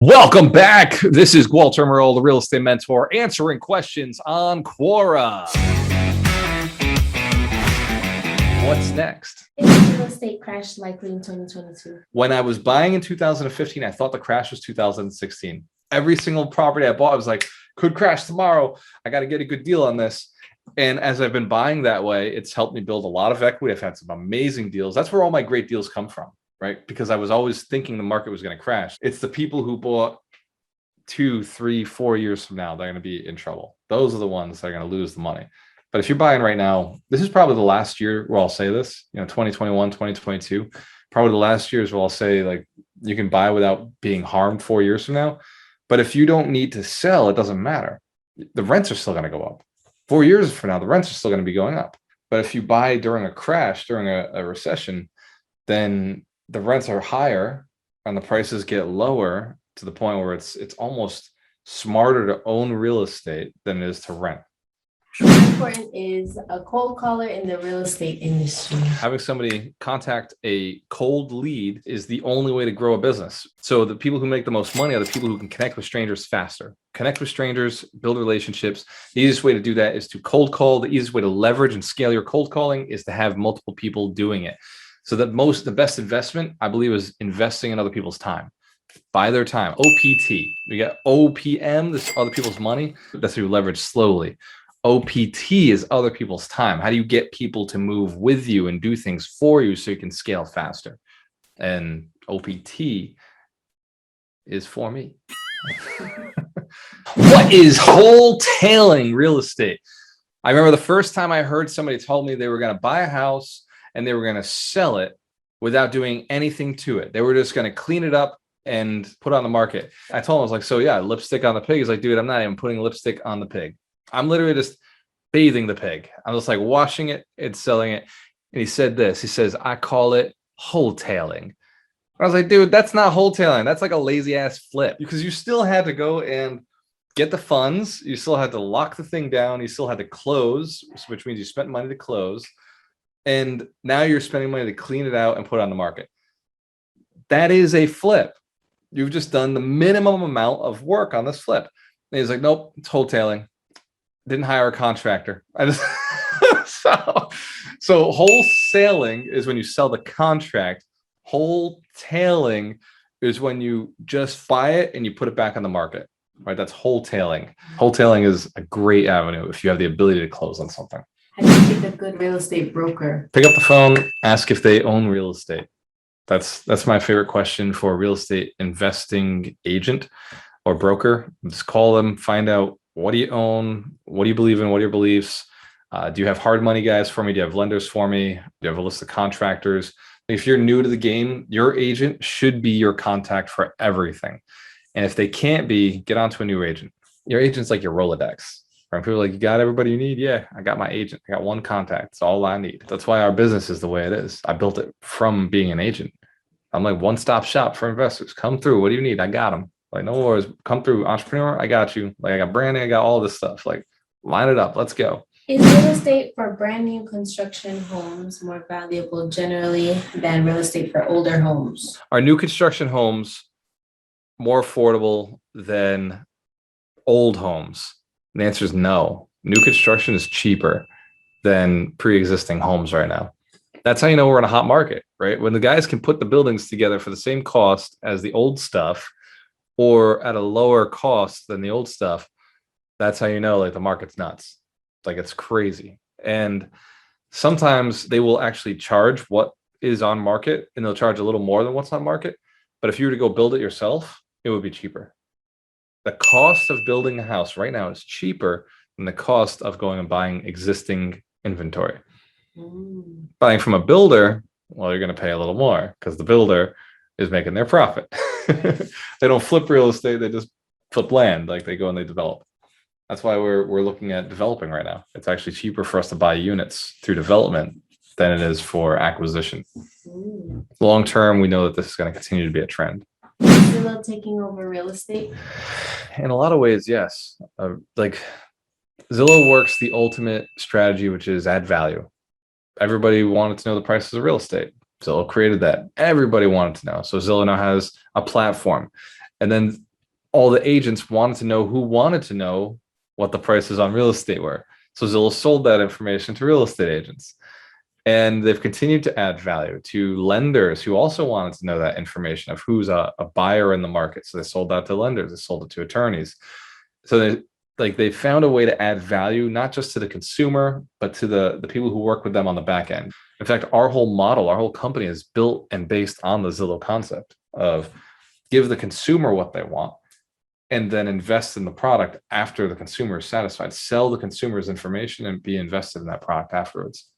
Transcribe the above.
Welcome back. This is Walter Merle, the real estate mentor, answering questions on Quora. What's next? Is the real estate crash likely in 2022? When I was buying in 2015, I thought the crash was 2016. Every single property I bought, I was like, could crash tomorrow. I got to get a good deal on this. And as I've been buying that way, it's helped me build a lot of equity. I've had some amazing deals. That's where all my great deals come from, right? Because I was always thinking the market was going to crash. It's the people who bought 2, 3, 4 years from now, they're going to be in trouble. Those are the ones that are going to lose the money. But if you're buying right now, this is probably the last year where I'll say this, 2021, 2022, probably the last years where I'll say, like, you can buy without being harmed 4 years from now. But if you don't need to sell, it doesn't matter. The rents are still going to go up. 4 years from now, the rents are still going to be going up. But if you buy during a crash, during a recession, then the rents are higher and the prices get lower to the point where it's almost smarter to own real estate than it is to rent. How important is a cold caller in the real estate industry? Having somebody contact a cold lead is the only way to grow a business. So the people who make the most money are the people who can connect with strangers faster. Connect with strangers, build relationships. The easiest way to do that is to cold call. The easiest way to leverage and scale your cold calling is to have multiple people doing it. So the best investment, I believe, is investing in other people's time. Buy their time. OPT. We got OPM, this is other people's money. That's how you leverage slowly. OPT is other people's time. How do you get people to move with you and do things for you so you can scale faster? And OPT is for me. What is wholetailing real estate? I remember the first time I heard somebody told me they were going to buy a house and they were going to sell it without doing anything to it. They were just going to clean it up and put it on the market. I told him, I was like, so yeah, lipstick on the pig. He's like, dude, I'm not even putting lipstick on the pig. I'm literally just bathing the pig. I'm just like washing it and selling it. And he said this, he says, I call it wholetailing. I was like, dude, that's not wholetailing. That's like a lazy ass flip, because you still had to go and get the funds. You still had to lock the thing down. You still had to close, which means you spent money to close. And now you're spending money to clean it out and put it on the market. That is a flip. You've just done the minimum amount of work on this flip. And he's like, nope, it's wholetailing. Didn't hire a contractor. I just so wholesaling is when you sell the contract. Wholetailing is when you just buy it and you put it back on the market, right? That's wholetailing. Wholetailing is a great avenue if you have the ability to close on something. How do you pick a good real estate broker? Pick up the phone, ask if they own real estate. That's my favorite question for a real estate investing agent or broker. Just call them, find out, what do you own? What do you believe in? What are your beliefs? Do you have hard money guys for me? Do you have lenders for me? Do you have a list of contractors? If you're new to the game, your agent should be your contact for everything. And if they can't be, get onto a new agent. Your agent's like your Rolodex. Right? People are like, you got everybody you need? Yeah, I got my agent. I got one contact. It's all I need. That's why our business is the way it is. I built it from being an agent. I'm like one-stop shop for investors. Come through. What do you need? I got them. Like, no worries. Come through, entrepreneur. I got you. Like, I got branding. I got all this stuff. Like, line it up. Let's go. Is real estate for brand new construction homes more valuable generally than real estate for older homes? Are new construction homes more affordable than old homes? And the answer is no. New construction is cheaper than pre-existing homes right now. That's how you know we're in a hot market, right? When the guys can put the buildings together for the same cost as the old stuff, or at a lower cost than the old stuff, that's how you know, like, the market's nuts. Like, it's crazy. And sometimes they will actually charge what is on market, and they'll charge a little more than what's on market. But if you were to go build it yourself, it would be cheaper. The cost of building a house right now is cheaper than the cost of going and buying existing inventory. Buying from a builder, well, you're going to pay a little more because the builder is making their profit. They don't flip real estate, they just flip land. Like, they go and they develop. That's why we're looking at developing right now. It's actually cheaper for us to buy units through development than it is for acquisition. Long term, we know that this is going to continue to be a trend. Zillow taking over real estate? In a lot of ways, yes. Like, Zillow works the ultimate strategy, which is add value. Everybody wanted to know the prices of real estate. Zillow created that. Everybody wanted to know. So Zillow now has a platform. And then all the agents wanted to know who wanted to know what the prices on real estate were. So Zillow sold that information to real estate agents. And they've continued to add value to lenders who also wanted to know that information of who's a buyer in the market. So they sold that to lenders, they sold it to attorneys. So they found a way to add value, not just to the consumer, but to the people who work with them on the back end. In fact, our whole model, our whole company is built and based on the Zillow concept of give the consumer what they want and then invest in the product after the consumer is satisfied. Sell the consumer's information and be invested in that product afterwards.